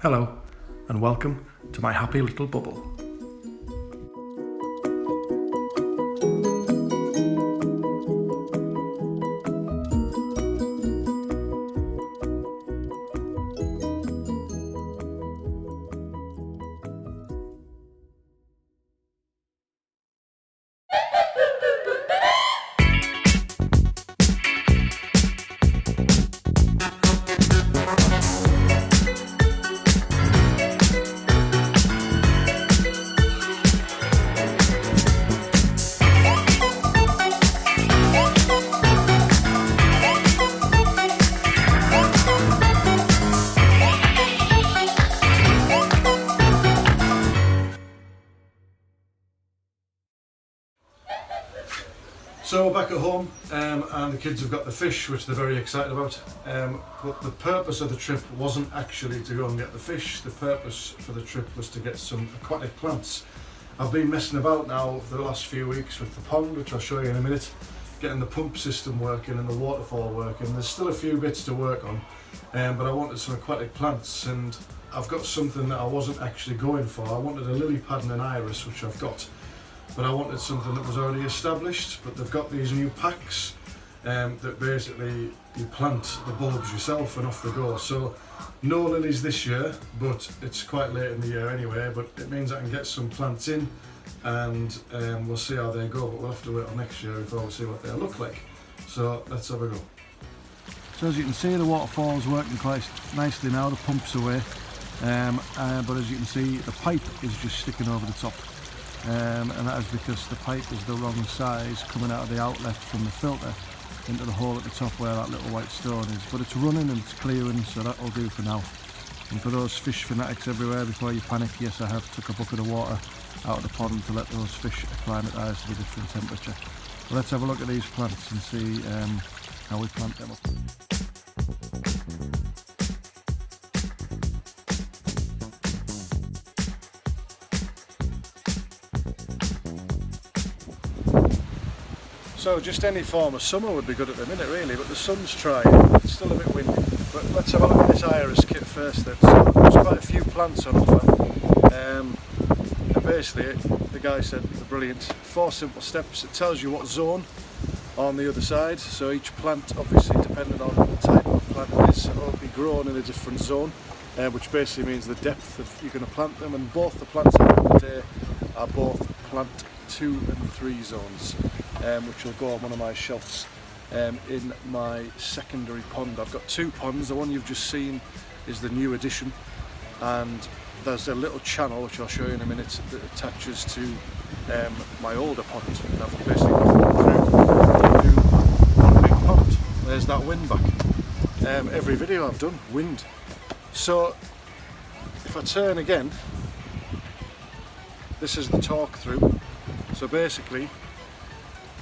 Hello and welcome to my happy little bubble. So we're back at home and the kids have got the fish, which they're very excited about. But the purpose of the trip wasn't actually to go and get the fish. The purpose for the trip was to get some aquatic plants. I've been messing about now for the last few weeks with the pond, which I'll show you in a minute, getting the pump system working and the waterfall working. There's still a few bits to work on, but I wanted some aquatic plants, and I've got something that I wasn't actually going for. I wanted a lily pad and an iris, which I've got. But I wanted something that was already established, but they've got these new packs that basically you plant the bulbs yourself and off they go. So no lilies this year, but it's quite late in the year anyway, but it means I can get some plants in and we'll see how they go, but we'll have to wait till next year before we see what they look like. So let's have a go. So as you can see, the waterfall is working quite nicely now, the pump's away, but as you can see, the pipe is just sticking over the top. And that is because the pipe is the wrong size coming out of the outlet from the filter into the hole at the top where that little white stone is. But it's running and it's clearing, so that'll do for now. And for those fish fanatics everywhere, before you panic, yes, I have took a bucket of water out of the pond to let those fish acclimatise to the different temperature. But let's have a look at these plants and see how we plant them up. So just any form of summer would be good at the minute really, but the sun's trying, it's still a bit windy. But let's have a look at this iris kit first then. So there's quite a few plants on offer, and basically the guy said they're brilliant. 4 simple steps. It tells you what zone on the other side, so each plant, obviously depending on the type of plant it is, will be grown in a different zone, which basically means the depth of you're going to plant them, and both the plants I have today are both plant 2 and 3 zones. Which will go on one of my shelves in my secondary pond. I've got 2 ponds. The one you've just seen is the new addition, and there's a little channel which I'll show you in a minute that attaches to my older pond, and I've basically gone through one big pond. There's that wind back. Every video I've done, wind. So if I turn again, this is the talk through. So basically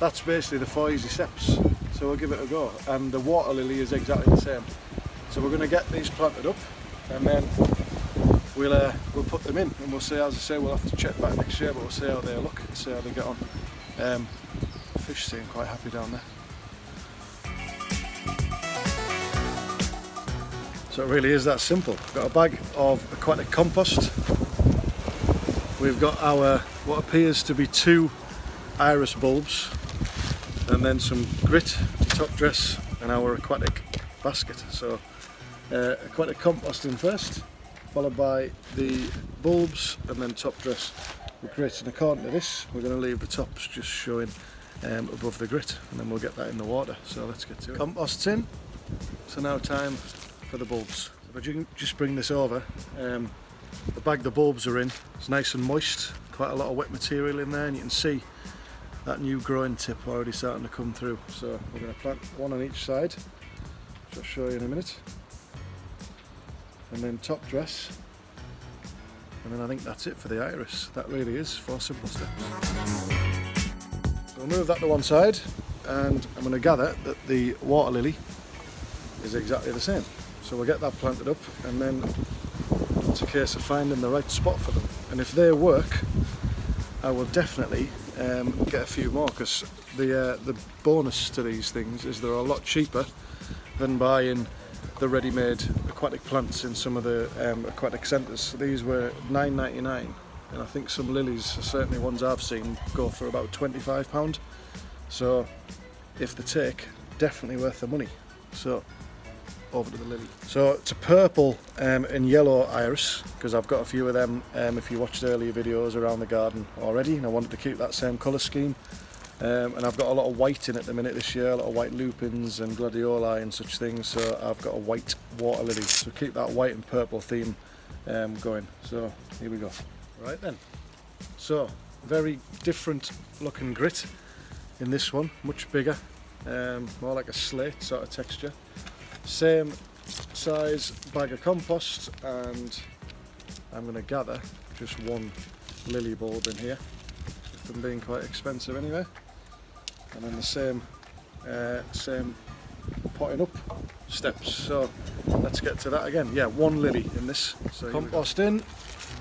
that's basically the 4 easy steps, so we'll give it a go. And the water lily is exactly the same. So we're going to get these planted up, and then we'll put them in, and we'll see. As I say, we'll have to check back next year, but we'll see how they look and see how they get on. The fish seem quite happy down there. So it really is that simple. We've got a bag of aquatic compost. We've got our what appears to be 2 iris bulbs, and then some grit to top dress, and our aquatic basket. So aquatic composting first, followed by the bulbs, and then top dress with grit. And according to this, we're going to leave the tops just showing above the grit, and then we'll get that in the water. So let's get to it. Compost's in, so now time for the bulbs. If I just bring this over, the bag the bulbs are in, it's nice and moist, quite a lot of wet material in there, and you can see that new growing tip already starting to come through. So we're going to plant 1 on each side, which I'll show you in a minute, and then top dress, and then I think that's it for the iris. That really is 4 simple steps. So we'll move that to one side, and I'm going to gather that the water lily is exactly the same. So we'll get that planted up, and then it's a case of finding the right spot for them. And if they work, I will definitely get a few more, because the bonus to these things is they're a lot cheaper than buying the ready-made aquatic plants in some of the aquatic centres. These were $9.99, and I think some lilies, certainly ones I've seen, go for about £25. So if they take, definitely worth the money. So over to the lily. So it's a purple and yellow iris, because I've got a few of them if you watched earlier videos around the garden already, and I wanted to keep that same colour scheme. And I've got a lot of white in at the minute this year, a lot of white lupins and gladioli and such things, so I've got a white water lily, so keep that white and purple theme going. So here we go. Right then, so very different looking grit in this one, much bigger, more like a slate sort of texture. Same size bag of compost, and I'm going to gather just one lily bulb in here, with them being quite expensive anyway. And then the same potting up steps. So let's get to that again. Yeah, one lily in this. So compost in,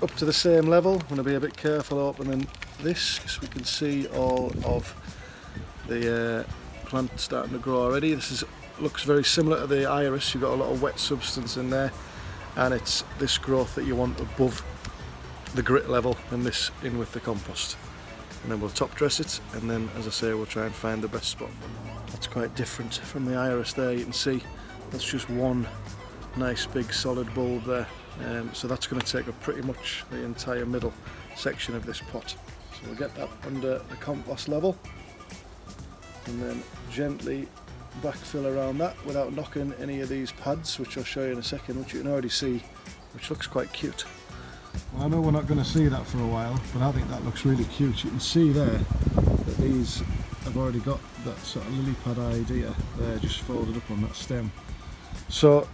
up to the same level. I'm going to be a bit careful opening this, because we can see all of the plant starting to grow already. This looks very similar to the iris. You've got a lot of wet substance in there, and it's this growth that you want above the grit level, and this in with the compost. And then we'll top dress it, and then, as I say, we'll try and find the best spot. That's quite different from the iris there. You can see that's just one nice big solid bulb there. So that's going to take up pretty much the entire middle section of this pot. So we'll get that under the compost level, and then gently backfill around that without knocking any of these pads, which I'll show you in a second, which you can already see, which looks quite cute. Well, I know we're not going to see that for a while, but I think that looks really cute. You can see there that these have already got that sort of lily pad idea there, just folded up on that stem. So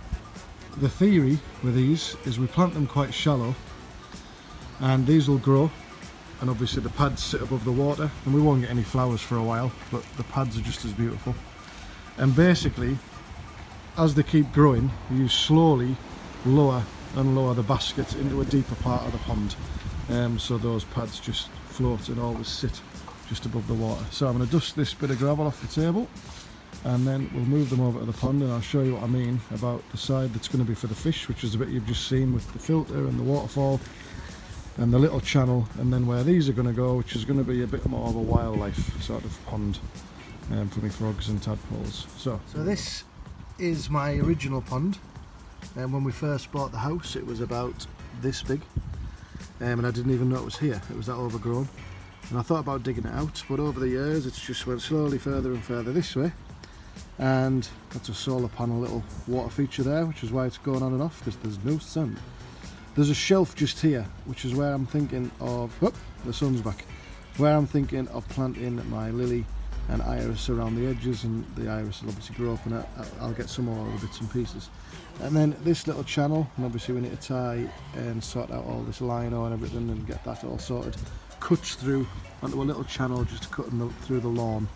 the theory with these is we plant them quite shallow, and these will grow, and obviously the pads sit above the water, and we won't get any flowers for a while, but the pads are just as beautiful. And basically, as they keep growing, you slowly lower and lower the basket into a deeper part of the pond, so those pads just float and always sit just above the water. So I'm going to dust this bit of gravel off the table, and then we'll move them over to the pond, and I'll show you what I mean about the side that's going to be for the fish, which is the bit you've just seen with the filter and the waterfall and the little channel, and then where these are going to go, which is going to be a bit more of a wildlife sort of pond for me frogs and tadpoles. So this is my original pond. And when we first bought the house, it was about this big, and I didn't even know it was here. It was that overgrown, and I thought about digging it out, but over the years it's just went slowly further and further this way, and that's a solar panel little water feature there, which is why it's going on and off, because there's no sun. There's a shelf just here, which is where I'm thinking of, whoop, the sun's back, where I'm thinking of planting my lily and iris around the edges, and the iris will obviously grow up, and I'll get some more of the bits and pieces. And then this little channel, and obviously we need to tie and sort out all this lino and everything and get that all sorted, cuts through onto a little channel just cutting through the lawn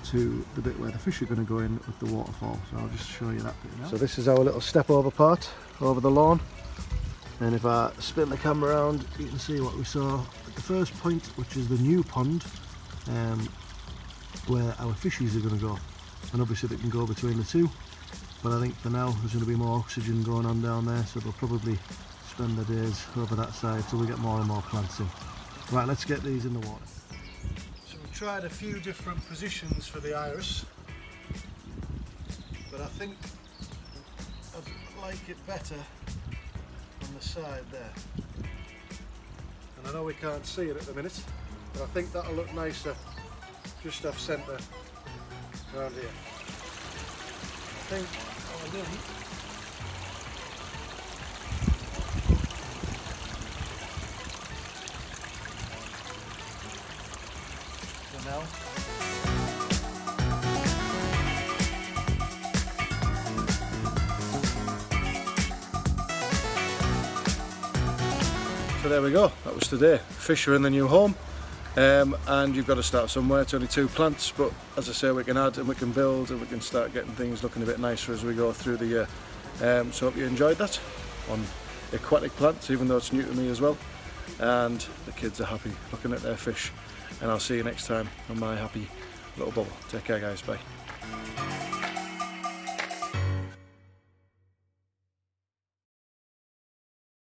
to the bit where the fish are going to go in with the waterfall. So I'll just show you that bit now. So this is our little step over part over the lawn, and if I spin the camera around, you can see what we saw at the first point, which is the new pond where our fishies are going to go, and obviously they can go between the two, but I think for now there's going to be more oxygen going on down there, so they'll probably spend their days over that side till we get more and more plants in. Right, let's get these in the water. So we've tried a few different positions for the iris, but I think I'd like it better on the side there. And I know we can't see it at the minute, but I think that'll look nicer just off centre around here. I think what I'll do for now. So there we go, that was today. Fish are in the new home. And you've got to start somewhere. It's only 2 plants, but as I say, we can add and we can build and we can start getting things looking a bit nicer as we go through the year. So hope you enjoyed that on aquatic plants, even though it's new to me as well, and the kids are happy looking at their fish, and I'll see you next time on my happy little bubble. Take care guys, bye.